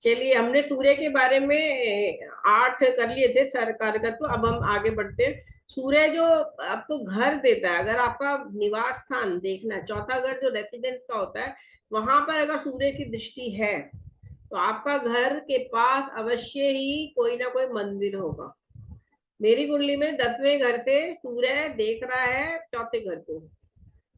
चलिए, हमने सूर्य के बारे में 8 कर लिए थे सर कारकत्व। अब हम आगे बढ़ते हैं। सूर्य जो आपको घर देता है, अगर आपका निवास स्थान देखना है, चौथा घर जो रेसिडेंस का होता है, वहां पर अगर सूर्य की दृष्टि है तो आपका घर के पास अवश्य ही कोई ना कोई मंदिर होगा। मेरी कुंडली में 10वें घर से सूर्य देख रहा है चौथे घर को।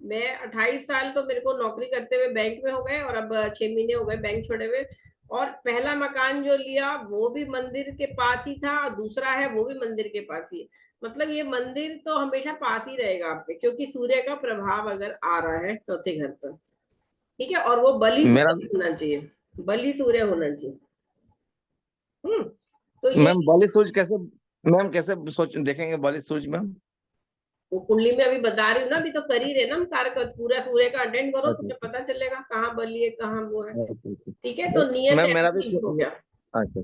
मैं 28 साल तो मेरे को नौकरी करते हुए बैंक में हो गए, और अब 6 महीने हो गए बैंक छोड़े हुए। और पहला मकान जो लिया वो भी मंदिर के पास ही था, और दूसरा है वो भी मंदिर के पास ही है। मतलब ये मंदिर तो हमेशा पास ही रहेगा आप पे, क्योंकि सूर्य का प्रभाव अगर आ रहा है चौथे घर पर। ठीक है, और वो बलि मेरा सूर्य होना चाहिए। बलि सूर्य होना चाहिए। हम्म। तो ये मैम बॉली सूरज कैसे, मैम कैसे सोच देखेंगे बॉली सूरज मैम? वो कुंडली में अभी बता रही हूँ ना, अभी तो कर ही रहे ना हम कार्य का, पूरा सूर्य का अटेंड करो, अच्छा तुम्हें पता चलेगा कहाँ बलि है कहाँ वो है। अच्छा अच्छा। ठीक है, तो नियत मैम मेरा भी ऐसे हो गया। अच्छा,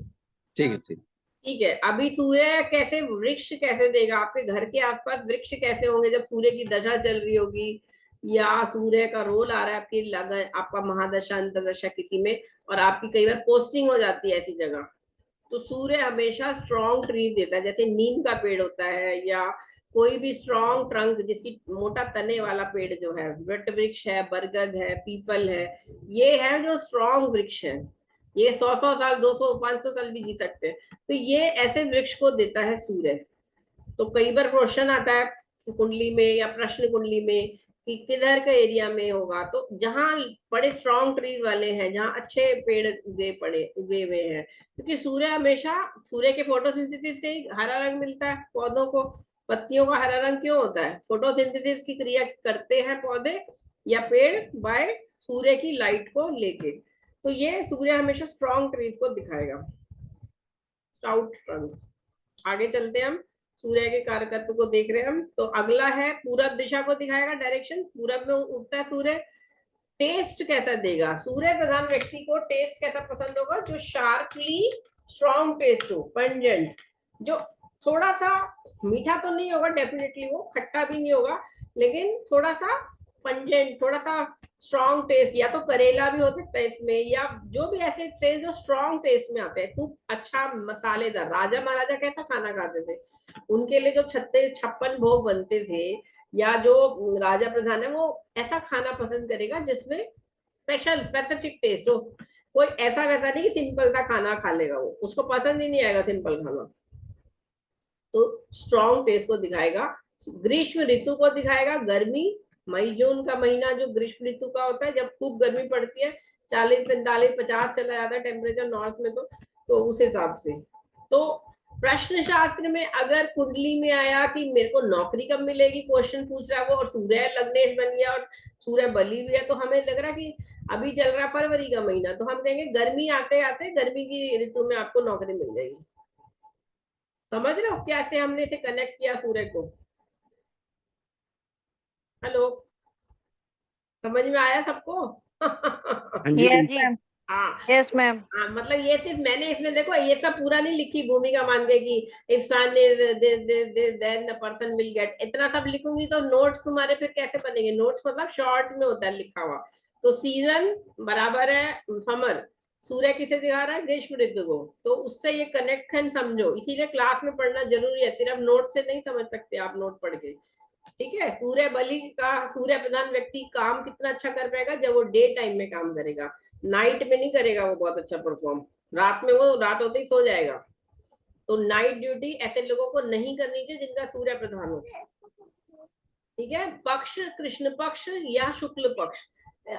ठीक है ठीक। ठीक है, अभी सूर्य कैसे, वृक्ष कैसे देगा आपके घर के आसपास, वृक्ष कैसे होंगे जब सूर्य की दशा चल रही होगी, या सूर्य का रोल आ रहा है आपकी लगन, आपका महादशा अंतरदशा किसी में, और आपकी कई बार पोस्टिंग हो जाती है ऐसी जगह। तो सूर्य हमेशा स्ट्रॉन्ग ट्री देता है, जैसे नीम का पेड़ होता है, या कोई भी स्ट्रॉन्ग ट्रंक, जिसकी मोटा तने वाला पेड़ जो है, वट वृक्ष है, बरगद है, पीपल है, ये है जो स्ट्रॉन्ग वृक्ष है। ये 100 100 साल, 200 500 साल भी जी सकते हैं। तो ये ऐसे वृक्ष को देता है सूर्य। तो कई बार क्वेश्चन आता है कुंडली में या प्रश्न कुंडली में कि किधर का एरिया में होगा, तो जहां बड़े स्ट्रॉन्ग ट्रीज वाले हैं, जहां अच्छे पेड़ उगे हुए हैं, क्योंकि सूर्य हमेशा, सूर्य के फोटोसिंथेसिस से ही हरा रंग मिलता है पौधों को। पत्तियों का हरा रंग क्यों होता है? फोटोसिंथेसिस की क्रिया करते हैं पौधे या पेड़ बाय सूर्य की लाइट को लेके। तो ये सूर्य हमेशा स्ट्रॉन्ग ट्रीज को दिखाएगा, स्टाउट रंग। आगे चलते हैं हम। सूर्य के कारकत्व को देख रहे हैं हम, तो अगला है पूरब दिशा को दिखाएगा, डायरेक्शन पूरब में उगता है सूर्य। टेस्ट कैसा देगा? सूर्य प्रधान व्यक्ति को टेस्ट कैसा पसंद होगा? जो शार्पली स्ट्रॉन्ग टेस्ट हो, पंजेंट, जो थोड़ा सा मीठा तो नहीं होगा डेफिनेटली, वो खट्टा भी नहीं होगा, लेकिन थोड़ा सा पंजेंट, थोड़ा सा स्ट्रॉन्ग टेस्ट। या तो करेला भी हो सकता है इसमें, या जो भी ऐसे टेस्ट जो स्ट्रॉन्ग टेस्ट में आते हैं, खूब अच्छा मसालेदार। राजा महाराजा कैसा खाना खाते थे? उनके लिए जो 36 56 भोग बनते थे, या जो राजा प्रधान है वो ऐसा खाना पसंद करेगा जिसमें स्पेशल स्पेसिफिक टेस्ट हो। कोई ऐसा वैसा नहीं कि सिंपल सा खाना खा लेगा, वो उसको पसंद ही नहीं आएगा सिंपल खाना। तो स्ट्रॉन्ग टेस्ट को दिखाएगा। ग्रीष्म ऋतु को दिखाएगा, गर्मी। मई जून का महीना जो ग्रीष्म ऋतु का होता है, जब खूब गर्मी पड़ती है, 40 45 50 चला जाता है टेम्परेचर नॉर्थ में, तो उस हिसाब से। तो प्रश्न शास्त्र में अगर कुंडली में आया कि मेरे को नौकरी कब मिलेगी, क्वेश्चन पूछ रहा है वो, और सूर्य लग्नेश बन गया और सूर्य बली भी है, तो हमें लग रहा है कि अभी चल रहा है फरवरी का महीना, तो हम कहेंगे गर्मी आते आते गर्मी की ऋतु में आपको नौकरी मिल जाएगी। समझ रहे हो कैसे हमने इसे कनेक्ट किया सूर्य को? हेलो, समझ में आया सबको? हाँ जी यस जी। मैम। हाँ। Yes ma'am. हाँ, मतलब ये सिर्फ मैंने इसमें देखो ये सब पूरा नहीं लिखी भूमिका मान के कि if sun is then the person will get, इतना सब लिखूंगी तो नोट्स तुम्हारे फिर कैसे बनेंगे? नोट्स मतलब शॉर्ट में होता है लिखा हुआ। तो सीजन बराबर है समर। सूर्य किसे दिखा रहा है? ग्रीष्म ऋतु को। तो उससे ये कनेक्शन समझो, इसीलिए क्लास में पढ़ना जरूरी है, सिर्फ नोट से नहीं समझ सकते आप नोट पढ़ के। ठीक है, सूर्य बलि का, सूर्य प्रधान व्यक्ति काम कितना अच्छा कर पाएगा जब वो डे टाइम में काम करेगा, नाइट में नहीं करेगा वो बहुत अच्छा परफॉर्म। रात में वो रात होते ही सो जाएगा। तो नाइट ड्यूटी ऐसे लोगों को नहीं करनी चाहिए जिनका सूर्य प्रधान हो। ठीक है, पक्ष कृष्ण पक्ष या शुक्ल पक्ष,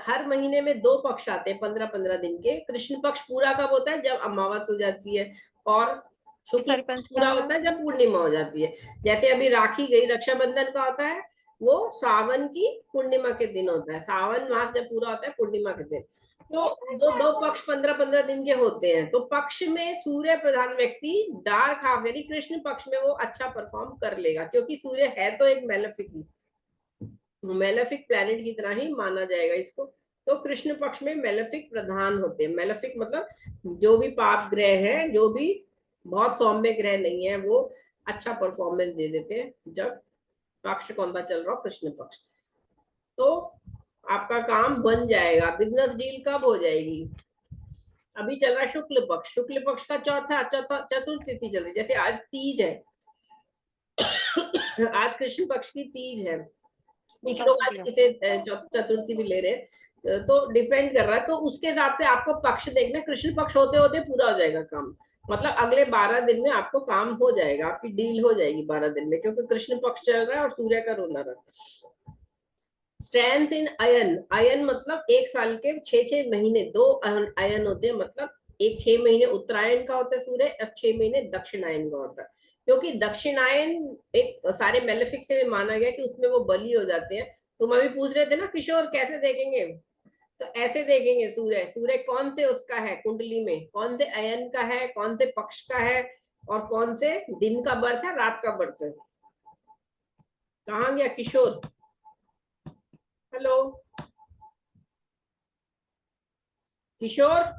हर महीने में 2 पक्ष आते हैं 15 15 दिन के। कृष्ण पक्ष पूरा कब होता है? जब अमावस हो जाती है। और शुक्ल सॉरी पक्ष पूरा पंचांग होता मैम। है जब पूर्णिमा हो जाती है। जैसे अभी राखी गई, रक्षाबंधन का होता है वो सावन की पूर्णिमा के दिन होता है, सावन मास जब पूरा होता है पूर्णिमा के दिन। तो दो दो पक्ष 15 15 दिन के होते हैं। तो पक्ष में सूर्य प्रधान व्यक्ति डार्क हाफ यानी कृष्ण पक्ष में वो अच्छा परफॉर्म कर लेगा, क्योंकि सूर्य है तो एक मेलेफिक, मेलेफिक प्लैनेट की तरह ही माना जाएगा इसको। तो कृष्ण पक्ष में मेलेफिक प्रधान होते हैं। मेलेफिक मतलब जो भी पाप ग्रह है, जो भी बहुत सौम्य ग्रह नहीं है, वो अच्छा परफॉर्मेंस दे देते हैं जब पक्ष कौन सा चल रहा हो, कृष्ण पक्ष। तो आपका काम बन जाएगा। बिजनेस डील कब हो जाएगी? अभी चल रहा है शुक्ल पक्ष का चौथा चतुर्थ तिथि चल रही है। जैसे आज तीज है, आज कृष्ण पक्ष की तीज है, कुछ लोग आज इसे चतुर्थी भी ले रहे हैं, तो डिपेंड कर रहा है। तो उसके हिसाब से आपको पक्ष देखना, कृष्ण पक्ष होते होते पूरा हो जाएगा काम। मतलब अगले 12 दिन में आपको काम हो जाएगा, आपकी डील हो जाएगी 12 दिन में, क्योंकि कृष्ण पक्ष चल रहा है और सूर्य का रोलर है। स्ट्रेंथ इन अयन, अयन मतलब एक साल के 6 महीने 2 अयन होते हैं, मतलब एक 6 महीने उत्तरायण का होता है सूर्य, और 6 महीने दक्षिणायन का होता है। क्योंकि दक्षिणायन एक सारे मेलेफिक से माना गया कि उसमें वो बली हो जाते हैं। तुम अभी पूछ रहे थे ना किशोर कैसे देखेंगे, तो ऐसे देखेंगे सूर्य, सूर्य कौन से उसका है कुंडली में, कौन से अयन का है, कौन से पक्ष का है, और कौन से दिन का बर्थ है, रात का बर्थ है। कहाँ गया किशोर? हेलो किशोर,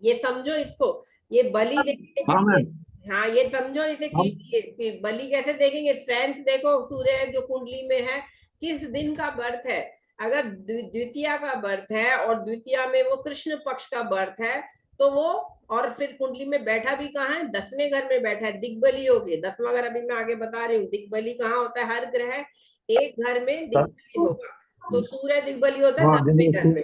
ये समझो इसको, ये बलि देखने के हाँ लिए। मैम। हाँ ये समझो इसे कि हम कि बलि कैसे देखेंगे। स्ट्रेंथ देखो, सूर्य जो कुंडली में है किस दिन का बर्थ है। अगर द्वितीया का बर्थ है और द्वितीया में वो कृष्ण पक्ष का बर्थ है, तो वो, और फिर कुंडली में बैठा भी कहाँ है, 10वें घर में बैठा है, दिग्बली हो गई। 10वां घर अभी मैं आगे बता रही हूँ, दिग्बली कहाँ होता है, हर ग्रह एक घर में दिग्बली होगा। तो सूर्य दिग्बली होता है हाँ 10वें घर जैसे में।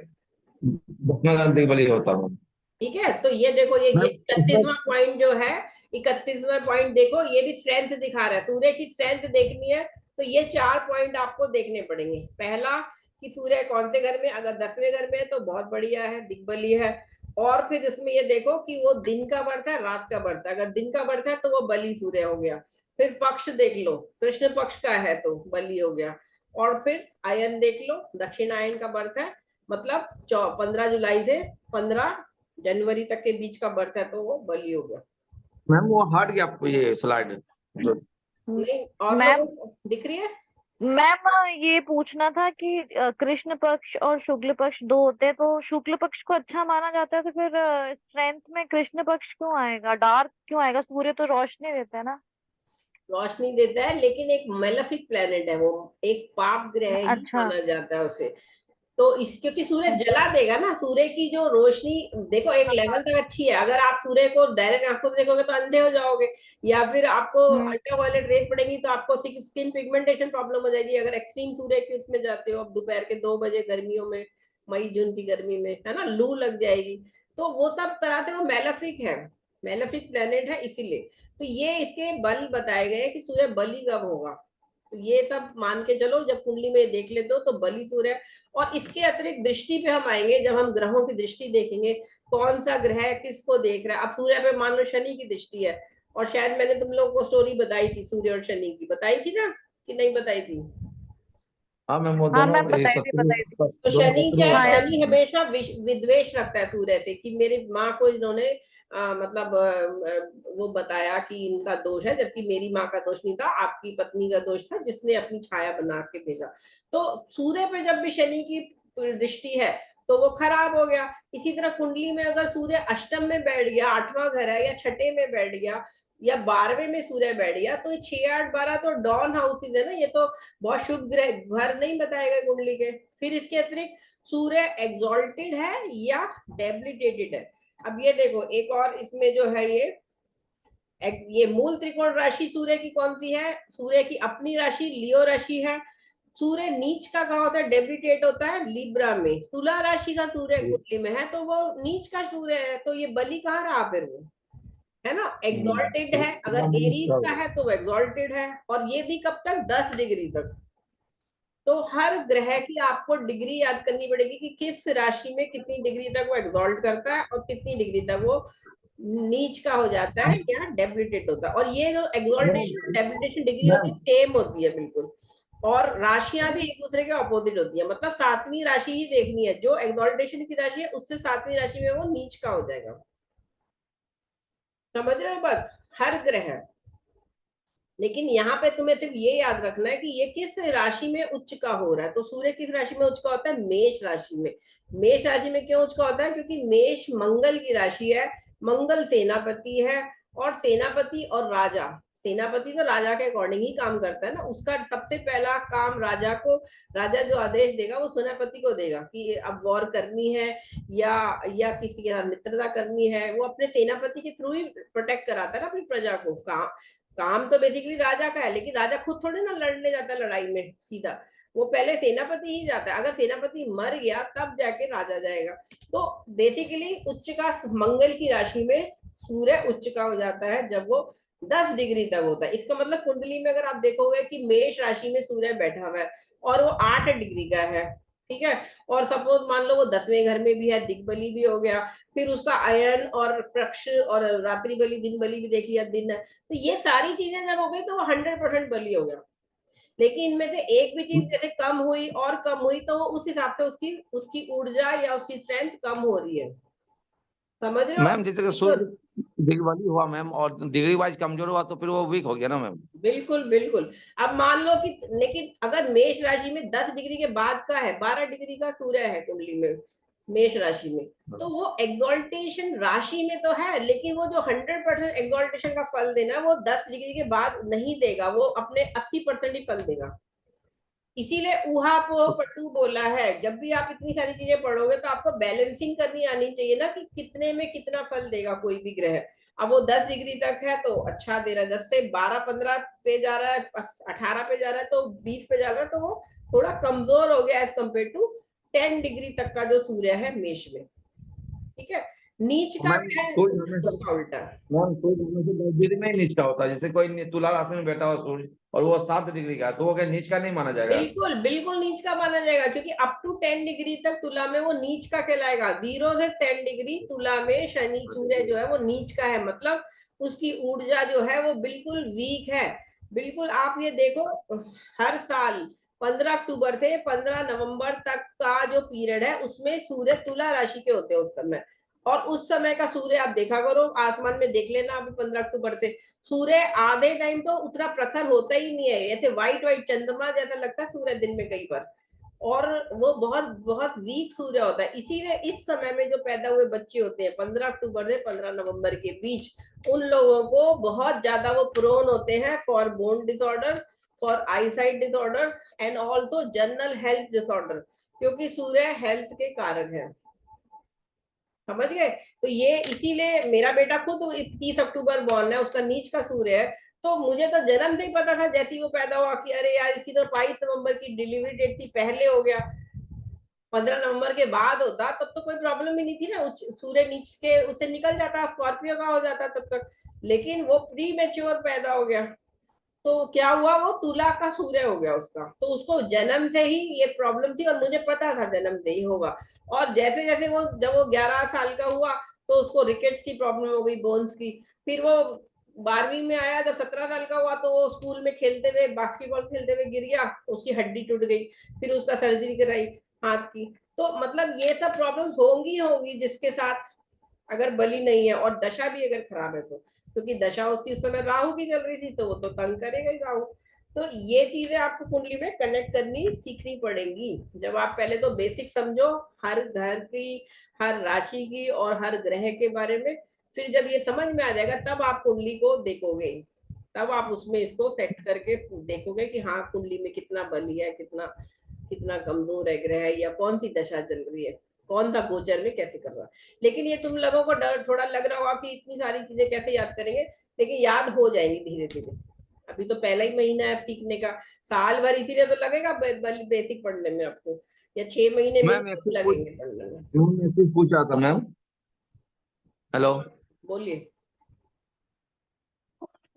10 बलि होता है। ठीक है, तो ये देखो, ये मैम इसमें 31वां पॉइंट जो है, 31वां पॉइंट देखो, ये भी स्ट्रेंथ दिखा रहा है। सूर्य की स्ट्रेंथ देखनी है तो ये 4 पॉइंट आपको देखने पड़ेंगे। पहला कि सूर्य कौन से घर में, अगर 10वें घर में है तो बहुत बढ़िया है, दिग्बली है। और फिर इसमें ये देखो कि वो दिन का बर्थ है, रात का बर्थ है। अगर दिन का बर्थ है तो वो बलि सूर्य हो गया। फिर पक्ष देख लो, कृष्ण पक्ष का है तो बलि हो गया। और फिर आयन देख लो, दक्षिणायन का बर्थ है, मतलब 15 जुलाई से 15 जनवरी तक के बीच का बर्थ है, तो वो बलि हो गया। मैम वो हट गया आपको ये स्लाइड जो। नहीं, और लोगों मैम को दिख रही है? मैम ये पूछना था कि कृष्ण पक्ष और शुक्ल पक्ष दो होते हैं, तो शुक्ल पक्ष को अच्छा माना जाता है, तो फिर स्ट्रेंथ में कृष्ण पक्ष क्यों आएगा, डार्क क्यों आएगा? सूर्य तो रोशनी देता है ना। रोशनी देता है, लेकिन एक मेलेफिक प्लेनेट है वो, एक पाप ग्रह ही अच्छा। माना जाता है उसे। तो इस, क्योंकि सूर्य जला देगा ना, सूर्य की जो रोशनी देखो एक लेवल तक अच्छी है। अगर आप सूर्य को डायरेक्ट आंखों से देखोगे तो अंधे हो जाओगे, या फिर आपको हम्म। अल्ट्रावायलेट रेस पड़ेगी तो आपको स्किन पिगमेंटेशन प्रॉब्लम हो जाएगी। अगर एक्सट्रीम सूर्य के उसमें जाते हो, अब दोपहर के 2 बजे गर्मियों में, मई जून की गर्मी में, है ना, लू लग जाएगी। तो वो सब तरह से वो मेलेफिक है, मेलेफिक प्लेनेट है, इसीलिए। तो ये इसके बल बताए गए कि सूर्य बलि कब होगा। तो ये सब मान के चलो, जब कुंडली में देख लेते हो तो बलि सूर्य। और इसके अतिरिक्त दृष्टि पे हम आएंगे, जब हम ग्रहों की दृष्टि देखेंगे, कौन सा ग्रह किसको देख रहा है। अब सूर्य पे मान लो शनि की दृष्टि है, और शायद मैंने तुम लोगों को स्टोरी बताई थी सूर्य और शनि की, बताई थी ना कि नहीं बताई थी? हाँ मैम वो हाँ दोनों मैम, बताई थी शत्रु, बताई थी। तो दोनों शनि शत्रु क्या है, हाँ होता यार। शनि हमेशा विद्वेष रखता है सूर्य से, कि मेरी माँ को इन्होंने मतलब वो बताया कि इनका दोष है, जबकि मेरी माँ का दोष नहीं था, आपकी पत्नी का दोष था जिसने अपनी छाया बना के भेजा। तो सूर्य पे जब भी शनि की दृष्टि है तो वो खराब हो गया। इसी तरह कुंडली में अगर सूर्य अष्टम में बैठ गया, 8वां घर है, या छठे में बैठ गया, या 12वें में सूर्य बैठ गया, तो 6, 8, 12 तो डॉन हाउसेज है ना, ये तो बहुत शुभ ग्रह घर नहीं बताएगा कुंडली के। फिर इसके अतिरिक्त सूर्य एग्जॉल्टेड है या डेबिलिटेटेड है। अब ये देखो एक और इसमें जो है, ये मूल त्रिकोण राशि सूर्य की कौन सी है, सूर्य की अपनी राशि लियो राशि है। सूर्य नीच का कहा होता है, डेबिलिटेट होता है लिब्रा में। तुला राशि का सूर्य है। कुंडली में है तो वो नीच का सूर्य है, तो ये बलि कहाँ रहा फिर वो, है ना, एग्जॉल्टेड है। अगर एरीज का है तो वो एग्जॉल्टेड है, और ये भी कब तक, 10 डिग्री तक। तो हर ग्रह की आपको डिग्री याद करनी पड़ेगी कि किस राशि में कितनी डिग्री तक वो एग्जॉल्ट करता है और कितनी डिग्री तक वो नीच का हो जाता है या डेबिलिटेट होता है। और ये जो एग्जॉल्टेशन और डेबिलिटेशन डिग्री होती है मैम सेम होती है बिल्कुल। और राशियां भी एक दूसरे के अपोजिट होती है, मतलब 7वीं राशि ही देखनी है, जो एग्जॉल्टेशन की राशि है उससे 7वीं राशि में वो नीच का हो जाएगा। समझ रहे हो बात, हर ग्रह। लेकिन यहाँ पे तुम्हें सिर्फ ये याद रखना है कि ये किस राशि में उच्च का हो रहा है। तो सूर्य किस राशि में उच्च का होता है, मेष राशि में। मेष राशि में क्यों उच्च का होता है, क्योंकि मेष मंगल की राशि है, मंगल सेनापति है, और सेनापति और राजा सेनापति तो राजा के अकॉर्डिंग ही काम करता है ना, उसका सबसे पहला काम राजा जो आदेश देगा वो सेनापति को देगा कि अब वॉर करनी है या किसी के साथ मित्रता करनी है, वो अपने सेनापति के थ्रू ही प्रोटेक्ट कराता है ना अपनी प्रजा को। काम तो बेसिकली राजा का है, लेकिन राजा खुद थोड़े ना लड़ने जाता है लड़ाई में सीधा, वो पहले सेनापति ही जाता है। अगर सेनापति मर गया तब जाके राजा जाएगा। तो बेसिकली उच्च का मंगल की राशि में सूर्य उच्च का हो जाता है जब वो 10 डिग्री तक होता है। इसका मतलब कुंडली में अगर आप देखोगे कि मेष राशि में सूर्य बैठा हुआ है और वो 8 डिग्री का है, ठीक है, और सपोज मान लो वो 10वें घर में भी है, दिग्बली भी हो गया, फिर उसका अयन और प्रक्ष और रात्रि बलि दिन बलि भी देख लिया दिन है, तो ये सारी चीजें जब हो गई तो वो 100% बलि हो गया। लेकिन इनमें से एक भी चीज जैसे कम हुई और कम हुई तो वो उस हिसाब से उसकी उसकी ऊर्जा या उसकी स्ट्रेंथ कम हो रही है। समझ रहे हो? मैम जैसे कि सूर्य दिग्बली हुआ मैम और डिग्री वाइज कमजोर हुआ तो फिर वो वीक हो गया ना मैम। बिल्कुल बिल्कुल। अब मान लो कि लेकिन अगर मेष राशि में 10 डिग्री के बाद का है, 12 डिग्री का सूर्य है कुंडली में मेष राशि में, तो वो एग्जॉल्टेशन राशि में तो है, लेकिन वो जो 100% एग्जॉल्टेशन का फल देना वो 10 डिग्री के बाद नहीं देगा, वो अपने 80% ही फल देगा। इसीलिए ऊहापोह पटु बोला है। जब भी आप इतनी सारी चीजें पढ़ोगे तो आपको बैलेंसिंग करनी आनी चाहिए ना, कि कितने में कितना फल देगा कोई भी ग्रह। अब वो 10 डिग्री तक है तो अच्छा दे रहा है, 10 से 12-15 पे जा रहा है, 18 पे जा रहा है, तो 20 पे जा रहा है, तो वो थोड़ा कमजोर हो गया एज कम्पेयर टू 10 डिग्री तक का जो सूर्य है मेष में। ठीक है, नीच का मैम है सूर्य उसका उल्टा। मैम सूर्य हमेशा 10 डिग्री में ही नीच का होता है। जैसे कोई तुला राशि में बैठा हुआ सूर्य और वो 7 डिग्री का है, तो वो क्या नीच का नहीं माना जाएगा? बिल्कुल बिल्कुल नीच का माना जाएगा, क्योंकि अप टू 10 डिग्री तक तुला में वो नीच का कहलाएगा। 0 से 10 डिग्री तुला में शनि सूर्य जो है वो नीच का है, मतलब उसकी ऊर्जा जो है वो बिल्कुल वीक है। बिल्कुल आप ये देखो, हर साल 15 अक्टूबर से 15 नवंबर तक का जो पीरियड है उसमें सूर्य तुला राशि के होते हैं उस समय। और उस समय का सूर्य आप देखा करो, आसमान में देख लेना अभी 15 अक्टूबर से, सूर्य आधे टाइम तो उतना प्रखर होता ही नहीं है, ऐसे व्हाइट व्हाइट चंद्रमा जैसा लगता है सूर्य दिन में कई बार, और वो बहुत बहुत वीक सूर्य होता है। इसीलिए इस समय में जो पैदा हुए बच्चे होते हैं 15 अक्टूबर से 15 नवंबर के बीच, उन लोगों को बहुत ज्यादा वो प्रोन होते हैं for bone disorders, for eyesight disorders and also general health disorder, क्योंकि सूर्य हेल्थ के कारक है। समझ गए? तो ये इसीलिए मेरा बेटा खुद 30 अक्टूबर बॉर्न है, उसका नीच का सूर्य है, तो मुझे तो जन्म से ही पता था जैसे ही वो पैदा हुआ कि अरे यार इसी तो 22 नवंबर की डिलीवरी डेट थी, पहले हो गया। 15 नवंबर के बाद होता तब तो कोई प्रॉब्लम ही नहीं थी ना, सूर्य नीच के उससे निकल जाता, स्कॉर्पियो का हो जाता तब तक, लेकिन वो प्री मेच्योर पैदा हो गया। तो क्या हुआ, वो तुला का सूर्य हो गया उसका, तो उसको जन्म से ही ये प्रॉब्लम थी और मुझे पता था जन्म से ही होगा। और जैसे जैसे वो जब वो 11 साल का हुआ तो उसको रिकेट्स की प्रॉब्लम हो गई, बोन्स की। फिर वो 12वीं में आया, जब 17 साल का हुआ तो वो स्कूल में खेलते हुए बास्केटबॉल खेलते हुए गिर गया, उसकी हड्डी टूट गई, फिर उसका सर्जरी कराई हाथ की। तो मतलब ये सब प्रॉब्लम होंगी होंगी जिसके साथ अगर बलि नहीं है और दशा भी अगर खराब है तो, क्योंकि दशा उसकी उस समय राहु की चल रही थी तो वो तो तंग करेगा ही राहु। तो ये चीजें आपको कुंडली में कनेक्ट करनी सीखनी पड़ेंगी। जब आप पहले तो बेसिक समझो हर घर की, हर राशि की और हर ग्रह के बारे में, फिर जब ये समझ में आ जाएगा तब आप कुंडली को देखोगे, तब आप उसमें इसको सेट करके देखोगे कि हाँ कुंडली में कितना बली है, कितना कितना कमजोर है ग्रह, या कौन सी दशा चल रही है, कौन सा गोचर में कैसे कर रहा है। लेकिन ये तुम लोगों को डर थोड़ा लग रहा होगा कि इतनी सारी चीजें कैसे याद करेंगे, लेकिन याद हो जाएंगी धीरे धीरे। अभी तो पहला ही महीना है सीखने का, साल भर इसीलिए तो लगेगा बेसिक पढ़ने में आपको, या 6 महीने में मैम एक चीज लगेंगे पढ़ने में। पूछ रहा था मैम। हेलो बोलिए।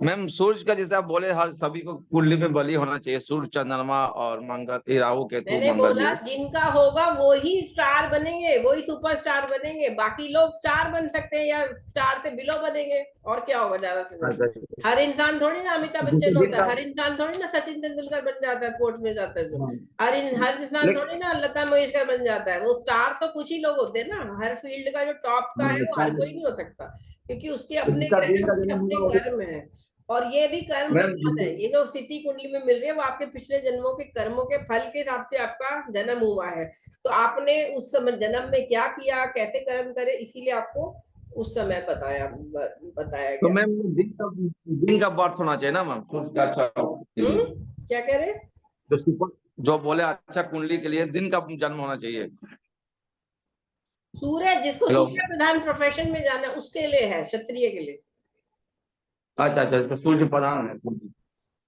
मैम, सूर्य का जैसे आप बोले हर सभी को कुंडली में बलि होना चाहिए, सूर्य चंद्रमा और मंगल, राहु केतु मैंने मंगल बोला जी। जिनका होगा वो ही स्टार बनेंगे, वो ही सुपरस्टार बनेंगे, बाकी लोग स्टार बन सकते हैं या स्टार से बिलो बनेंगे, और क्या होगा ज्यादा से ज्यादा। अच्छा, हर इंसान थोड़ी ना अमिताभ जैसे बच्चन होता जिनका है, हर इंसान थोड़ी ना सचिन तेंदुलकर बन जाता है, स्पोर्ट्स में जाता है जो। हाँ, हर इंसान थोड़ी ना लता मंगेशकर बन जाता है, वो स्टार तो कुछ ही लोग होते हैं ना, हर फील्ड का जो टॉप का है वो हर कोई नहीं हो सकता, क्योंकि उसके अपने जिसका ग्रह दिन है, का उसके जन्म अपने होगा कर्म है। और ये भी कर्म मैम बंधन है, ये जो स्थिति कुंडली में मिल रही है वो आपके पिछले जन्मों के कर्मों के फल के हिसाब से आपका जन्म हुआ है। तो आपने उस समय जन्म में क्या किया, कैसे कर्म करे, इसीलिए आपको उस समय बताया तो गया। मैम दिन का बर्थ होना चाहिए ना मैम, सूर्य का अच्छा के लिए। क्या कह रहे हैं? जो सुपर जो बोले अच्छा कुंडली के लिए दिन का जन्म होना चाहिए। सूर्य, जिसको हेलो। सूर्य प्रधान प्रोफेशन में जाना है, उसके लिए है, क्षत्रिय के लिए। अच्छा अच्छा, इसका सूर्य प्रधान है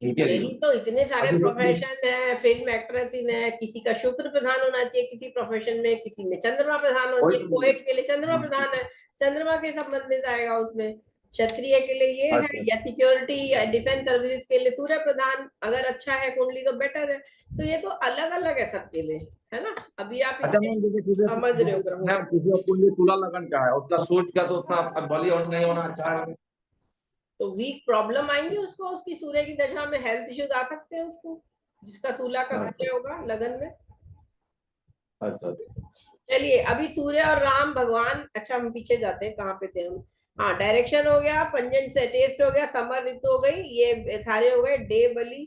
इनके यही लिए। तो इतने सारे अच्छा प्रोफेशन है, फिल्म एक्ट्रेस है, किसी का शुक्र प्रधान होना चाहिए किसी प्रोफेशन में, किसी में चंद्रमा प्रधान होना चाहिए, पोएट के लिए चंद्रमा प्रधान है, चंद्रमा के संबंधित आएगा उसमें। क्षत्रिय के लिए ये है, अच्छा या सिक्योरिटी या डिफेंस सर्विसेज के लिए सूर्य प्रधान अगर अच्छा है कुंडली तो बेटर है। तो ये तो अलग अलग है सबके लिए, है ना। अभी आप अच्छा इसे मैम, जैसे किसी समझ रहे हो ग्रहों मैम को। किसी का कुंडली तुला लगन का है, उसका सूर्य का तो उतना बली और नहीं होना अच्छा है। तो वीक प्रॉब्लम आएंगे उसको, उसकी सूर्य की दशा में हेल्थ इश्यूज आ सकते हैं उसको, जिसका तुला का अच्छा सूर्य होगा लगन में। अच्छा। चलिए, अभी सूर्य और राम भगवान, अच्छा हम पीछे जाते हैं, कहाँ पे थे हम। हाँ, डायरेक्शन हो गया, पंजन से टेस्ट हो गया, समर ऋतु हो गई, ये सारे हो गए, डे बली,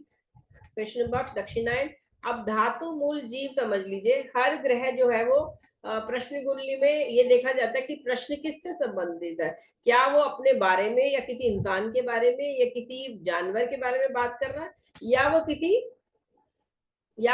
कृष्ण पक्ष, दक्षिणायन। अब धातु मूल जीव समझ लीजिए, हर ग्रह जो है वो प्रश्न कुंडली में ये देखा जाता है कि प्रश्न किससे संबंधित है। क्या वो अपने बारे में, या किसी इंसान के बारे में, या किसी जानवर के बारे में बात कर रहा है, या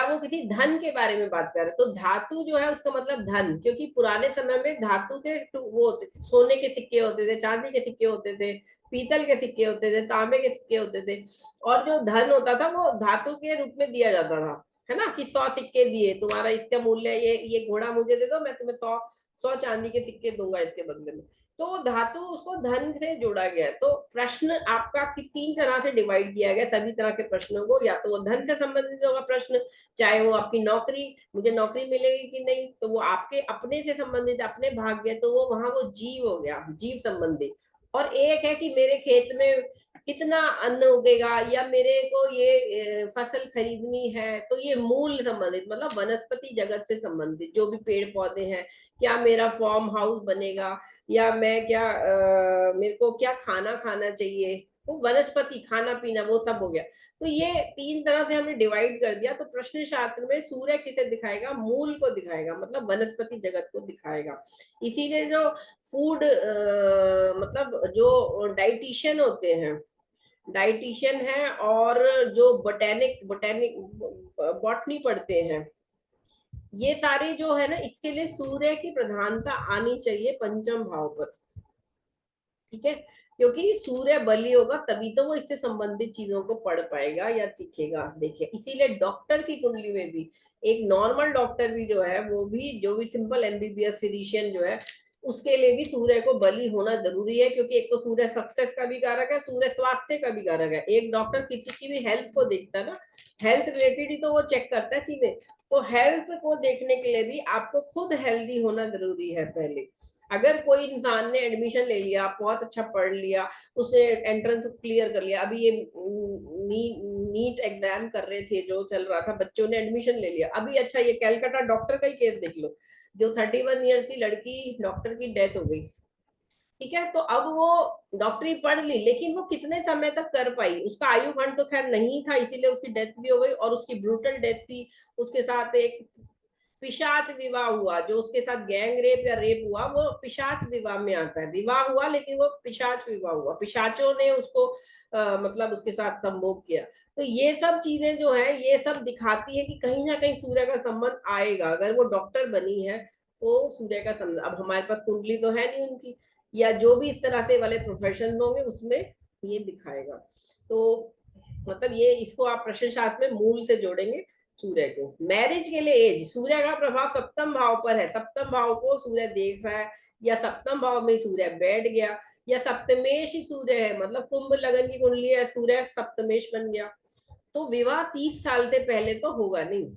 वो किसी धन के बारे में बात कर रहे हैं। तो धातु जो है उसका मतलब धन, क्योंकि पुराने समय में धातु के वो होते थे, सोने के सिक्के होते थे, चांदी के सिक्के होते थे, पीतल के सिक्के होते थे, तांबे के सिक्के होते थे। और जो धन होता था वो धातु के रूप में दिया जाता था, है ना, कि 100 सिक्के दिए, तुम्हारा इसका मूल्य ये घोड़ा मुझे दे दो, मैं तुम्हें 100 चांदी के सिक्के दूंगा इसके बदले में। तो वो धातु उसको धन से जोड़ा गया है। तो प्रश्न आपका किस 3 तरह से डिवाइड किया गया सभी तरह के प्रश्नों को, या तो वो धन से संबंधित होगा प्रश्न, चाहे वो आपकी नौकरी, मुझे नौकरी मिलेगी कि नहीं, तो वो आपके अपने से संबंधित, अपने भाग्य, तो वो वहां वो जीव हो गया, जीव संबंधी। और एक है कि मेरे खेत में कितना अन्न उगेगा, या मेरे को ये फसल खरीदनी है, तो ये मूल संबंधित, मतलब वनस्पति जगत से संबंधित जो भी पेड़ पौधे हैं, क्या मेरा फार्म हाउस बनेगा, या मैं क्या मेरे को क्या खाना खाना चाहिए, वो वनस्पति खाना पीना वो सब हो गया। तो ये 3 तरह से हमने डिवाइड कर दिया। तो प्रश्न शास्त्र में सूर्य किसे दिखाएगा, मूल को दिखाएगा, मतलब वनस्पति जगत को दिखाएगा। इसीलिए जो फूड मतलब जो डाइटिशियन होते हैं, डाइटिशियन है, और जो बोटेनिक बोटेनिक बॉटनी पढ़ते हैं, ये सारे जो है ना, इसके लिए सूर्य की प्रधानता आनी चाहिए पंचम भाव पर। ठीक है, क्योंकि सूर्य बली होगा तभी तो वो इससे संबंधित चीजों को पढ़ पाएगा या सीखेगा। देखिए, इसीलिए डॉक्टर की कुंडली में भी, एक नॉर्मल डॉक्टर भी जो है, वो भी जो भी सिंपल एमबीबीएस फिजिशियन जो है, उसके लिए भी सूर्य को बली होना जरूरी है। क्योंकि एक तो सूर्य सक्सेस का भी कारक है, सूर्य स्वास्थ्य का भी कारक है। एक डॉक्टर किसी की भी हेल्थ को देखता है ना, हेल्थ रिलेटेड ही तो वो चेक करता है चीजें। तो हेल्थ को देखने के लिए भी आपको खुद हेल्दी होना जरूरी है पहले। अगर कोई इंसान ने एडमिशन ले लिया, बहुत अच्छा पढ़ लिया, उसने एंट्रेंस क्लियर कर लिया, अभी ये नीट एग्जाम कर रहे थे जो चल रहा था, बच्चों ने एडमिशन ले लिया अभी, अच्छा ये कैलकाटा डॉक्टर का ही केस देख लो, जो 31 ईयर्स की लड़की, डॉक्टर की डेथ हो गई। ठीक है, तो अब वो डॉक्टरी पढ़ ली, लेकिन वो कितने समय तक कर पाई, उसका आयु खंड तो खैर नहीं था, इसीलिए उसकी डेथ भी हो गई, और उसकी ब्रूटल डेथ थी। उसके साथ एक पिशाच विवाह हुआ, जो उसके साथ गैंग रेप या रेप हुआ, वो पिशाच विवाह में आता है। विवाह हुआ लेकिन वो पिशाच विवाह हुआ, पिशाचों ने उसको मतलब उसके साथ संभोग किया। तो ये सब चीजें जो है, ये सब दिखाती है कि कहीं ना कहीं सूर्य का संबंध आएगा। अगर वो डॉक्टर बनी है तो सूर्य का संबंध, अब हमारे पास कुंडली तो है नहीं उनकी, या जो भी इस तरह से वाले प्रोफेशन होंगे उसमें ये दिखाएगा। तो मतलब ये, इसको आप प्रश्न शास्त्र में मूल से जोड़ेंगे सूर्य को। मैरिज के लिए एज, सूर्य का प्रभाव सप्तम भाव पर है, सप्तम भाव को सूर्य देख रहा है, या सप्तम भाव में सूर्य बैठ गया, या सप्तमेश ही सूर्य है, मतलब कुंभ लगन की कुंडली है, सूर्य सप्तमेश बन गया, तो विवाह 30 साल से पहले तो होगा नहीं।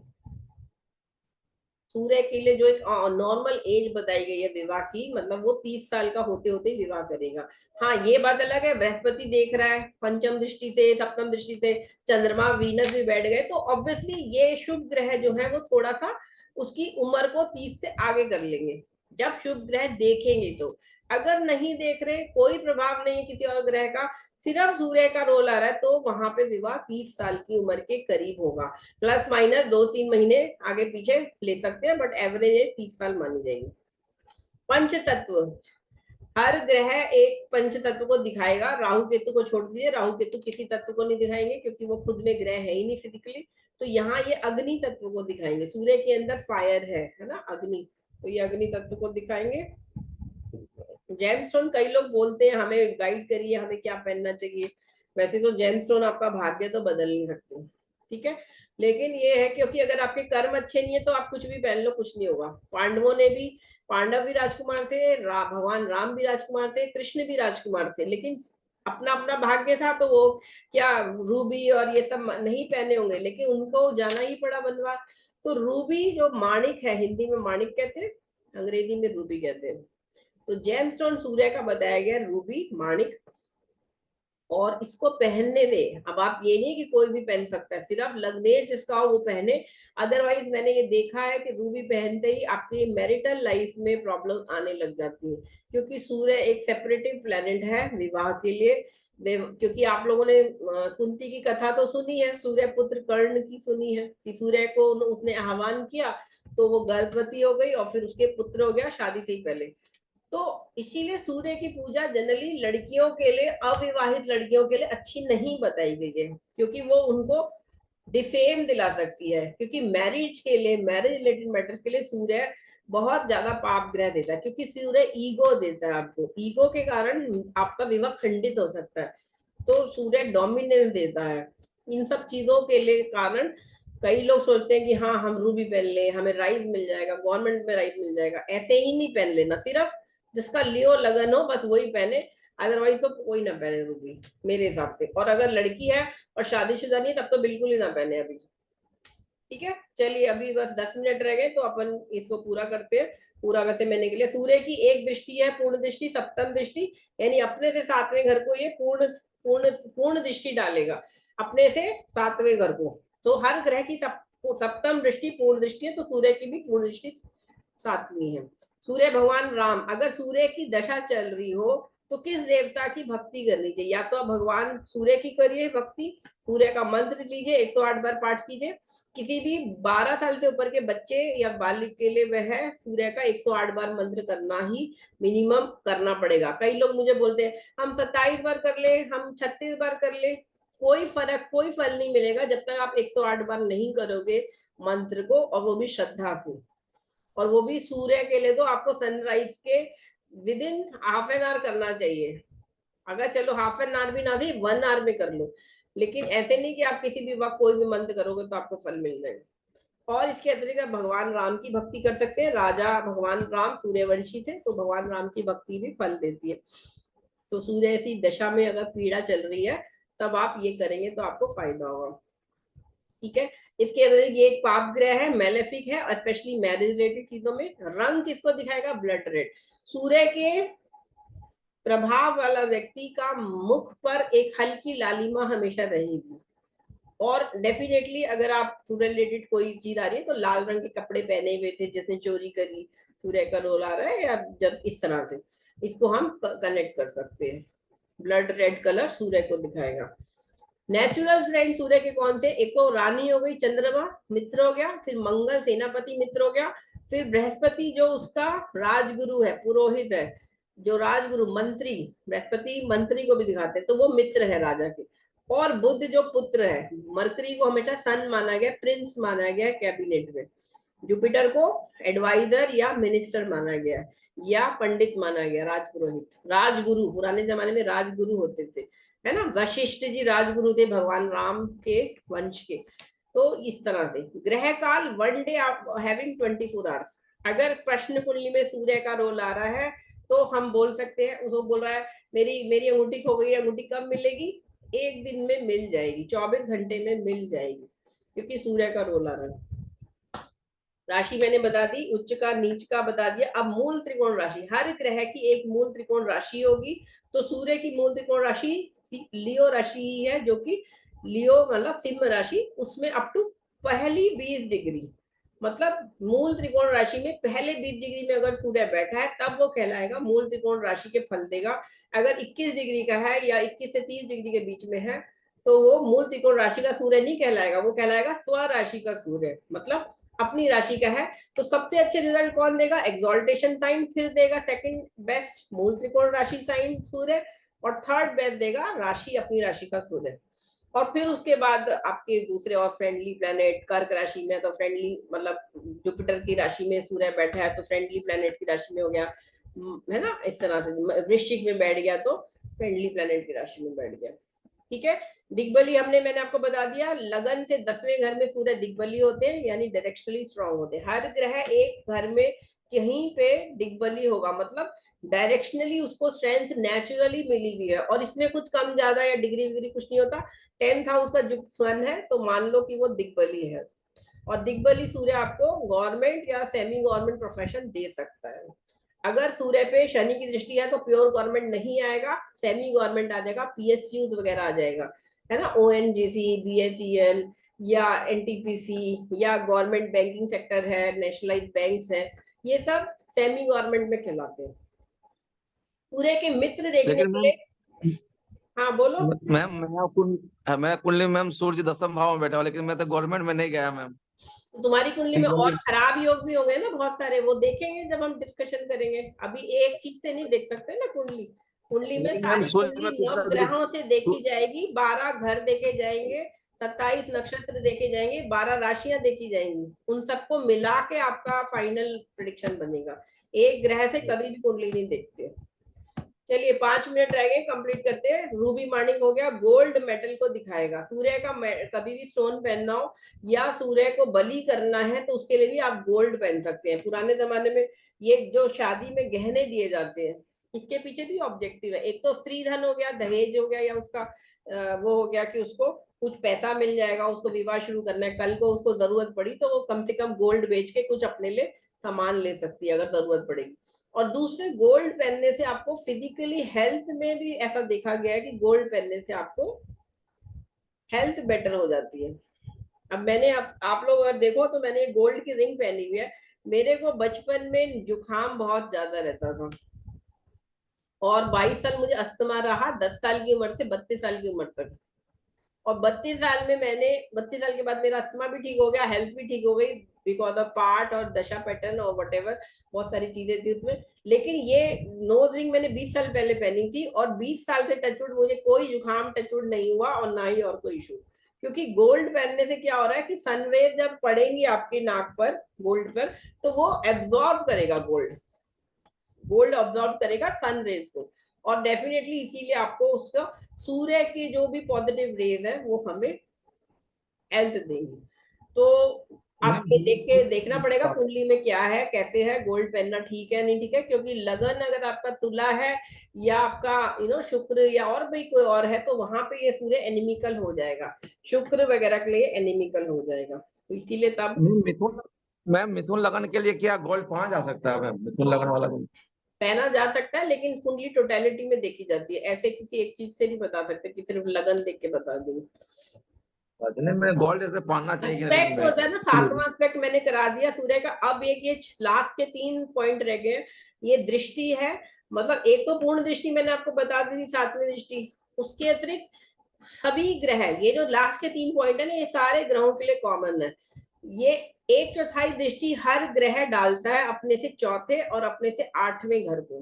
सूर्य के लिए जो एक नॉर्मल एज बताई गई है विवाह की, मतलब वो 30 साल का होते होते विवाह करेगा। हाँ, ये बात अलग है, बृहस्पति देख रहा है पंचम दृष्टि से, सप्तम दृष्टि से, चंद्रमा वीनस भी बैठ गए, तो ऑब्वियसली ये शुभ ग्रह जो है वो थोड़ा सा उसकी उम्र को 30 से आगे कर लेंगे, जब शुभ ग्रह देखेंगे तो। अगर नहीं देख रहे, कोई प्रभाव नहीं है किसी और ग्रह का, सिर्फ सूर्य का रोल आ रहा है, तो वहां पे विवाह 30 साल की उम्र के करीब होगा। प्लस माइनस 2-3 महीने आगे पीछे ले सकते हैं, बट एवरेज 30 साल मानी जाएगी। पंच तत्व, हर ग्रह एक पंच तत्व को दिखाएगा। राहु केतु को छोड़ दीजिए, राहु केतु किसी तत्व को नहीं दिखाएंगे क्योंकि वो खुद में ग्रह है ही नहीं फिजिकली। तो यहाँ ये अग्नि तत्व को दिखाएंगे। सूर्य के अंदर फायर है ना, अग्नि, तो ये अग्नि तत्व को दिखाएंगे। जेमस्टोन, कई लोग बोलते हैं हमें गाइड करिए, हमें क्या पहनना चाहिए। वैसे तो जेमस्टोन आपका भाग्य तो बदल नहीं सकते, ठीक है, लेकिन ये है क्योंकि अगर आपके कर्म अच्छे नहीं है तो आप कुछ भी पहन लो, कुछ नहीं होगा। पांडवों ने भी, पांडव भी राजकुमार थे, भगवान राम भी राजकुमार थे, कृष्ण भी राजकुमार थे, लेकिन अपना अपना भाग्य था। तो वो क्या रूबी और ये सब नहीं पहने होंगे, लेकिन उनको जाना ही पड़ा बनवास। तो रूबी जो माणिक है, हिंदी में माणिक कहते हैं, अंग्रेजी में रूबी कहते हैं। तो जेमस्टोन सूर्य का बताया गया रूबी, माणिक, और इसको पहनने दे। अब आप ये नहीं कि कोई भी पहन सकता है, सिर्फ लग्नेज जिसका हो वो पहने। अदरवाइज मैंने ये देखा है कि रूबी पहनते ही आपकी मैरिटल लाइफ में प्रॉब्लम आने लग जाती है, क्योंकि सूर्य एक सेपरेटिव प्लेनेट है विवाह के लिए। क्योंकि आप लोगों ने कुंती की कथा तो सुनी है, सूर्य पुत्र कर्ण की सुनी है, कि सूर्य को उसने आह्वान किया तो वो गर्भवती हो गई और फिर उसके पुत्र हो गया शादी से ही पहले। तो इसीलिए सूर्य की पूजा जनरली लड़कियों के लिए, अविवाहित लड़कियों के लिए अच्छी नहीं बताई गई है, क्योंकि वो उनको डिफेम दिला सकती है। क्योंकि मैरिज के लिए, मैरिज रिलेटेड मैटर्स के लिए सूर्य बहुत ज्यादा पाप ग्रह देता है, क्योंकि सूर्य ईगो देता है आपको, ईगो के कारण आपका विवाह खंडित हो सकता है। तो सूर्य डोमिनेंस देता है। इन सब चीजों के लिए कारण कई लोग सोचते हैं कि हाँ हम रूबी पहन ले, हमें राइज मिल जाएगा, गवर्नमेंट में राइज मिल जाएगा। ऐसे ही नहीं पहन लेना, सिर्फ जिसका लियो लगन हो बस वही पहने, अदरवाइज तो कोई ना पहने रूबी मेरे हिसाब से। और अगर लड़की है और शादीशुदा नहीं तब तो बिल्कुल ही ना पहने अभी, ठीक है। चलिए अभी बस 10 मिनट रह गए तो अपन इसको पूरा करते हैं। पूरा वैसे मैंने के लिए सूर्य की एक दृष्टि है पूर्ण दृष्टि, सप्तम दृष्टि, यानी अपने से सातवें घर को ये पूर्ण पूर्ण पूर्ण दृष्टि डालेगा, अपने से सातवें घर को। तो हर ग्रह की सप्तम दृष्टि पूर्ण दृष्टि है, तो सूर्य की भी पूर्ण दृष्टि सातवीं है। सूर्य भगवान राम, अगर सूर्य की दशा चल रही हो तो किस देवता की भक्ति करनी चाहिए? या तो आप भगवान सूर्य की करिए भक्ति, सूर्य का मंत्र लीजिए, 108 बार पाठ कीजिए। किसी भी 12 साल से ऊपर के बच्चे या बालिक के लिए वह सूर्य का 108 बार मंत्र करना ही मिनिमम करना पड़ेगा। कई लोग मुझे बोलते हैं हम 27 बार कर ले, हम 36 बार कर ले, कोई फर्क, कोई फल नहीं मिलेगा जब तक आप 108 बार नहीं करोगे मंत्र को, और वो भी श्रद्धा से। और वो भी सूर्य के लिए तो आपको सनराइज के with in half an hour करना चाहिए। अगर चलो हाफ एन आवर भी ना भी 1 आवर में कर लो, लेकिन ऐसे नहीं कि आप किसी भी वक्त कोई भी मंत्र करोगे तो आपको फल मिल जाएगा। और इसके अतिरिक्त आप भगवान राम की भक्ति कर सकते हैं। राजा भगवान राम सूर्यवंशी थे, तो भगवान राम की भक्ति भी फल देती है। तो सूर्य ऐसी दशा में अगर पीड़ा चल रही है तब आप ये करेंगे तो आपको फायदा होगा, ठीक है। इसके अतिरिक्त ये एक पाप ग्रह है, मेलेफिक है, स्पेशली मैरिज रिलेटेड चीजों में। रंग किसको दिखाएगा? Blood red. सूर्य के प्रभाव वाला व्यक्ति का मुख पर एक हल्की लालिमा हमेशा रहेगी। और डेफिनेटली अगर आप सूर्य रिलेटेड कोई चीज आ रही है तो लाल रंग के कपड़े पहने हुए थे, जिसने चोरी करी, सूर्य का रोल आ रहा है, या जब इस तरह से इसको हम कनेक्ट कर सकते हैं। ब्लड रेड कलर सूर्य को दिखाएगा। नेचुरल फ्रेंड सूर्य के कौन से? एक तो रानी हो गई, चंद्रमा मित्र हो गया, फिर मंगल सेनापति मित्र हो गया, फिर बृहस्पति जो उसका राजगुरु है, पुरोहित है, जो राजगुरु मंत्री, बृहस्पति मंत्री को भी दिखाते हैं तो वो मित्र है राजा के। और बुध जो पुत्र है, मरकरी को हमेशा सन माना गया, प्रिंस माना गया कैबिनेट में। जुपिटर को एडवाइजर या मिनिस्टर माना गया, या पंडित माना गया, राजपुरोहित, राजगुरु, पुराने जमाने में राजगुरु होते थे, है ना। वशिष्ठ जी राजगुरु थे भगवान राम के वंश के। तो इस तरह से ग्रह काल 1 डे हैविंग 24 आवर्स। अगर प्रश्न कुंडली में सूर्य का रोल आ रहा है तो हम बोल सकते हैं, उसको बोल रहा है मेरी अंगूठी खो गई, अंगूठी कब मिलेगी? 1 दिन में मिल जाएगी, 24 घंटे में मिल जाएगी, क्योंकि सूर्य का रोल आ रहा है। राशि मैंने बता दी, उच्च का नीच का बता दिया। अब मूल त्रिकोण राशि, हर ग्रह की एक मूल त्रिकोण राशि होगी। तो सूर्य की मूल त्रिकोण राशि लियो राशि ही है, जो कि लियो मतलब सिंह राशि, उसमें अप टू पहली 20 डिग्री, मतलब मूल त्रिकोण राशि में पहले 20 डिग्री में अगर सूर्य बैठा है तब वो कहलाएगा मूल त्रिकोण राशि के फल देगा। अगर 21 डिग्री का है या 21 से 30 डिग्री के बीच में है तो वो मूल त्रिकोण राशि का सूर्य नहीं कहलाएगा, वो कहलाएगा स्व राशि का सूर्य, मतलब अपनी राशि का है, तो सबसे अच्छे रिजल्ट कौन देगा? एक्सॉल्टेशन साइन, फिर देगा सेकंड बेस्ट मूल त्रिकोण राशि साइन सूर्य, और थर्ड बेस्ट देगा राशि अपनी राशि का सूर्य। और फिर उसके बाद आपके दूसरे और फ्रेंडली प्लेनेट कर्क राशि में, तो फ्रेंडली मतलब जुपिटर की राशि में सूर्य बैठा है तो फ्रेंडली प्लेनेट की राशि में हो गया, है ना, इस तरह से वृश्चिक में बैठ गया तो फ्रेंडली प्लेनेट की राशि में बैठ गया। ठीक है, दिग्बली मैंने आपको बता दिया, लगन से 10वें घर में सूर्य दिग्बली होते हैं, यानी डायरेक्शनली स्ट्रांग होते हैं। हर ग्रह एक घर में कहीं पे दिग्बली होगा, मतलब डायरेक्शनली उसको स्ट्रेंथ नेचुरली मिली हुई है, और इसमें कुछ कम ज्यादा या डिग्री विग्री कुछ नहीं होता। 10th हाउस का जो सन है तो मान लो कि वो दिग्बली है, और दिग्बली सूर्य आपको गवर्नमेंट या सेमी गवर्नमेंट प्रोफेशन दे सकता है। अगर सूर्य पे शनि की दृष्टि है तो प्योर गवर्नमेंट नहीं आएगा, सेमी गवर्नमेंट आ जाएगा, पीएसयू वगैरह आ जाएगा, है ना, ओएनजीसी, बीएचईएल या एनटीपीसी, या गवर्नमेंट बैंकिंग सेक्टर है, नेशनलाइज बैंक्स है, ये सब सेमी गवर्नमेंट में कहलाते हैं। सूर्य के मित्र देखने लेकिन के लिए, हाँ बोलो। मैम मैं कुंडली मैम सूर्य 10वें भाव में बैठा हुआ, लेकिन मैं तो गवर्नमेंट में नहीं गया मैम। तो तुम्हारी कुंडली में और खराब योग भी होंगे ना बहुत सारे, वो देखेंगे जब हम डिस्कशन करेंगे, अभी एक चीज से नहीं देख सकते ना कुंडली। कुंडली में सारी कुंडली नव ग्रहों से देखी जाएगी, 12 घर देखे जाएंगे, 27 नक्षत्र देखे जाएंगे, 12 राशियां देखी जाएंगी, उन सबको मिला के आपका फाइनल प्रेडिक्शन बनेगा। एक ग्रह से कभी भी कुंडली नहीं देखते। चलिए 5 मिनट रह गए, कंप्लीट करते हैं। रूबी मार्निंग हो गया, गोल्ड मेटल को दिखाएगा। सूर्य का कभी भी स्टोन पहनना हो या सूर्य को बलि करना है तो उसके लिए भी आप गोल्ड पहन सकते हैं। पुराने जमाने में ये जो शादी में गहने दिए जाते हैं, इसके पीछे भी ऑब्जेक्टिव है। एक तो स्त्री धन हो गया, दहेज हो गया, या उसका वो हो गया कि उसको कुछ पैसा मिल जाएगा, उसको विवाह शुरू करना है, कल को उसको जरूरत पड़ी तो वो कम से कम गोल्ड बेच के कुछ अपने लिए सामान ले सकती है अगर जरूरत पड़ेगी। और दूसरे, गोल्ड पहनने से आपको फिजिकली हेल्थ में भी ऐसा देखा गया है कि गोल्ड पहनने से आपको हेल्थ बेटर हो जाती है। अब मैंने आप लोग अगर देखो तो मैंने गोल्ड की रिंग पहनी हुई है। मेरे को बचपन में जुकाम बहुत ज्यादा रहता था, और 22 साल मुझे अस्थमा रहा, 10 साल की उम्र से 32 साल की उम्र तक। और 32 साल में मैंने 32 साल के बाद मेरा अस्थमा भी ठीक हो गया, हेल्थ भी ठीक हो गई, बिकॉज ऑफ पार्ट और दशा पैटर्न और वटेवर, बहुत सारी चीजें थी उसमें। लेकिन ये नोज रिंग मैंने 20 साल पहले पहनी थी, और 20 साल से टचवुड मुझे कोई जुकाम टचवुड नहीं हुआ, और ना ही और कोई इशू। क्योंकि गोल्ड पहनने से क्या हो रहा है कि सनरेज जब पड़ेंगी आपकी नाक पर गोल्ड पर, तो वो एब्जॉर्ब करेगा, गोल्ड ऑब्जॉर्व करेगा सन रेज को, और डेफिनेटली इसीलिए आपको उसका सूर्य की जो भी पॉजिटिव रेज है वो हमें हेल्थ देंगी। तो आप ये देख के देखना पड़ेगा कुंडली में क्या है, कैसे है, गोल्ड पहनना ठीक है नहीं ठीक है। क्योंकि लगन अगर आपका तुला है या आपका शुक्र या और भी कोई और है, तो वहां पे ये सूर्य एनिमिकल हो जाएगा, शुक्र वगैरह के लिए एनिमिकल हो जाएगा, तो इसीलिए तब मिथुन मैम, मिथुन लगन के लिए क्या गोल्ड पहना जा सकता है मैम? मिथुन लगन वाला पहना जा सकता है, लेकिन कुंडली टोटलिटी में देखी जाती है, ऐसे किसी एक चीज से नहीं बता सकते कि सिर्फ लगन देख के बता देंगे। में गोल्ड जैसे पहनना चाहिए एस्पेक्ट होता है ना, 7वां एस्पेक्ट मैंने करा दिया सूर्य का। अब एक ये लास्ट के 3 पॉइंट रह गए, ये दृष्टि है। मतलब एक तो पूर्ण दृष्टि मैंने आपको बता दी थी, 7वीं दृष्टि, उसके अतिरिक्त सभी ग्रह, ये जो लास्ट के 3 पॉइंट है ना, ये सारे ग्रहों के लिए कॉमन है। ये 1/4 दृष्टि हर ग्रह डालता है अपने से चौथे और अपने से 8वें घर को।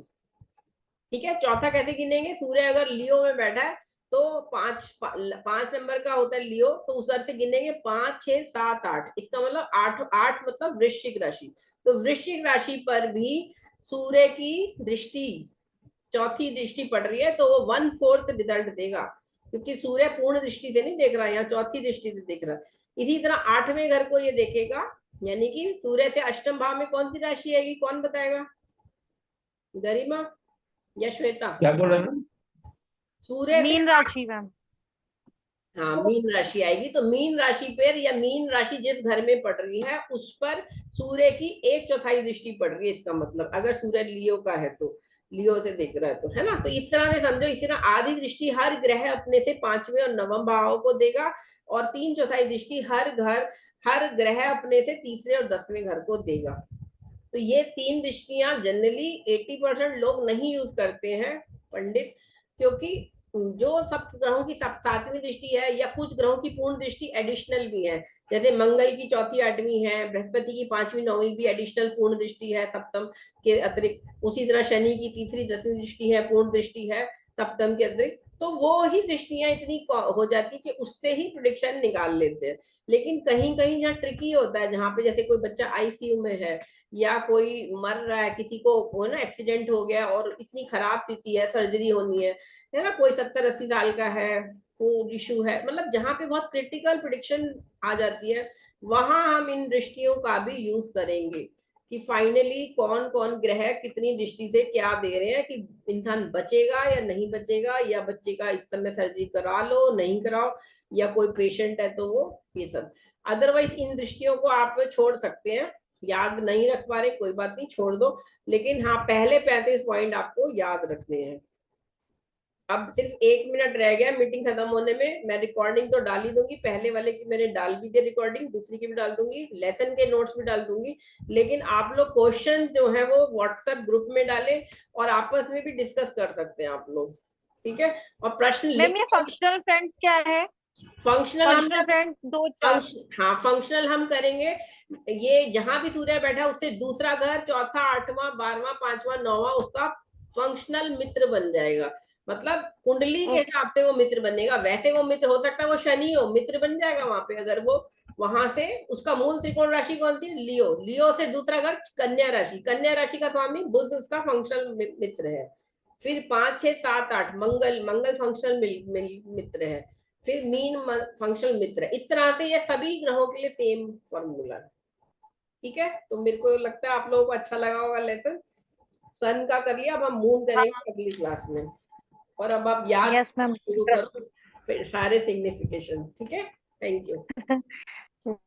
ठीक है, चौथा कैसे गिनेंगे? सूर्य अगर लियो में बैठा है तो 5 नंबर का होता है लियो, तो उस से गिनेंगे 5, 6, 7, 8। इसका मतलब 8 मतलब वृश्चिक राशि। तो वृश्चिक राशि पर भी सूर्य की दृष्टि, चौथी दृष्टि पड़ रही है, तो वो 1/4 रिजल्ट देगा, क्योंकि सूर्य पूर्ण दृष्टि से नहीं देख रहा है, यहाँ चौथी दृष्टि से देख रहा है। इसी तरह 8वें घर को ये देखेगा, यानी कि सूर्य से अष्टम भाव में कौन सी राशि आएगी, कौन बताएगा? गरिमा या श्वेता? क्या बोल रहे हैं? सूर्य से, मीन राशि मैम। हाँ मीन राशि आएगी। तो मीन राशि पर, या मीन राशि जिस घर में पड़ रही है उस पर सूर्य की 1/4 दृष्टि पड़ रही है। इसका मतलब अगर सूर्य लियो का है तो लियो से देख रहा है तो, है ना, तो इस तरह से समझो। इस तरह आधी दृष्टि हर ग्रह अपने से 5वें और 9वें भाव को देगा, और 3/4 दृष्टि हर ग्रह अपने से तीसरे और 10वें घर को देगा। तो ये 3 दृष्टियां जनरली 80% लोग नहीं यूज करते हैं पंडित, क्योंकि जो सब ग्रहों की सब सातवीं दृष्टि है या कुछ ग्रहों की पूर्ण दृष्टि एडिशनल भी है, जैसे मंगल की चौथी आठवीं है, बृहस्पति की पांचवी नौवीं भी एडिशनल पूर्ण दृष्टि है सप्तम के अतिरिक्त। उसी तरह शनि की तीसरी दसवीं दृष्टि है, पूर्ण दृष्टि है सप्तम के अतिरिक्त। तो वो ही दृष्टियां इतनी हो जाती कि उससे ही प्रिडिक्शन निकाल लेते हैं। लेकिन कहीं कहीं जहाँ ट्रिकी होता है, जहाँ पे जैसे कोई बच्चा आईसीयू में है या कोई मर रहा है, किसी को वो ना एक्सीडेंट हो गया और इतनी खराब स्थिति है, सर्जरी होनी है ना, कोई 70-80 साल का है, वो इशू है, मतलब जहाँ पे बहुत क्रिटिकल प्रिडिक्शन आ जाती है, वहां हम इन दृष्टियों का भी यूज करेंगे कि फाइनली कौन कौन ग्रह कितनी दृष्टि से क्या दे रहे हैं कि इंसान बचेगा या नहीं बचेगा, या बच्चे का इस समय सर्जरी करा लो नहीं कराओ, या कोई पेशेंट है तो वो, ये सब। अदरवाइज इन दृष्टियों को आप छोड़ सकते हैं, याद नहीं रख पा रहे कोई बात नहीं, छोड़ दो। लेकिन हाँ, पहले 35 पॉइंट आपको याद रखने हैं। अब सिर्फ 1 मिनट रह गया मीटिंग खत्म होने में। मैं रिकॉर्डिंग तो डाल ही दूंगी, पहले वाले की मैंने डाल भी दी रिकॉर्डिंग, दूसरी की भी डाल दूंगी, लेसन के नोट्स भी डाल दूंगी। लेकिन आप लोग क्वेश्चन जो है वो व्हाट्सएप ग्रुप में डालें और आपस में भी डिस्कस कर सकते हैं आप लोग, ठीक है। और प्रश्न मैम ये लिख, फंक्शनल फ्रेंड्स क्या है? फंक्शनल हम फंक्शनल जब फ्रेंड्स 2 4। हाँ फंक्शनल हम करेंगे, ये जहां भी सूर्य बैठा उससे दूसरा घर, चौथा, आठवां, 12वां, 5वां, 9वां उसका फंक्शनल मित्र बन जाएगा। मतलब कुंडली के हिसाब से वो मित्र बनेगा। वैसे वो मित्र हो सकता है वो शनि हो, मित्र बन जाएगा वहां पे, अगर वो वहां से, उसका मूल त्रिकोण राशि कौन सी है? लियो। लियो से दूसरा घर कन्या राशि, कन्या राशि का स्वामी बुध उसका फंक्शनल मित्र है। फिर 5 6 7 8 मंगल, मंगल फंक्शनल मित्र है। फिर मीन फंक्शनल मित्र है। इस तरह से ये सभी ग्रहों के लिए सेम फॉर्मूला, ठीक है। तो मेरे को लगता है आप लोगों को अच्छा लगा होगा लेसन। सन का कर लिया, अब हम मून करेंगे अगली क्लास में। और अब आप याद यस मैम। शुरू करो फिर सारे सिग्निफिकेशन, ठीक है। Thank you.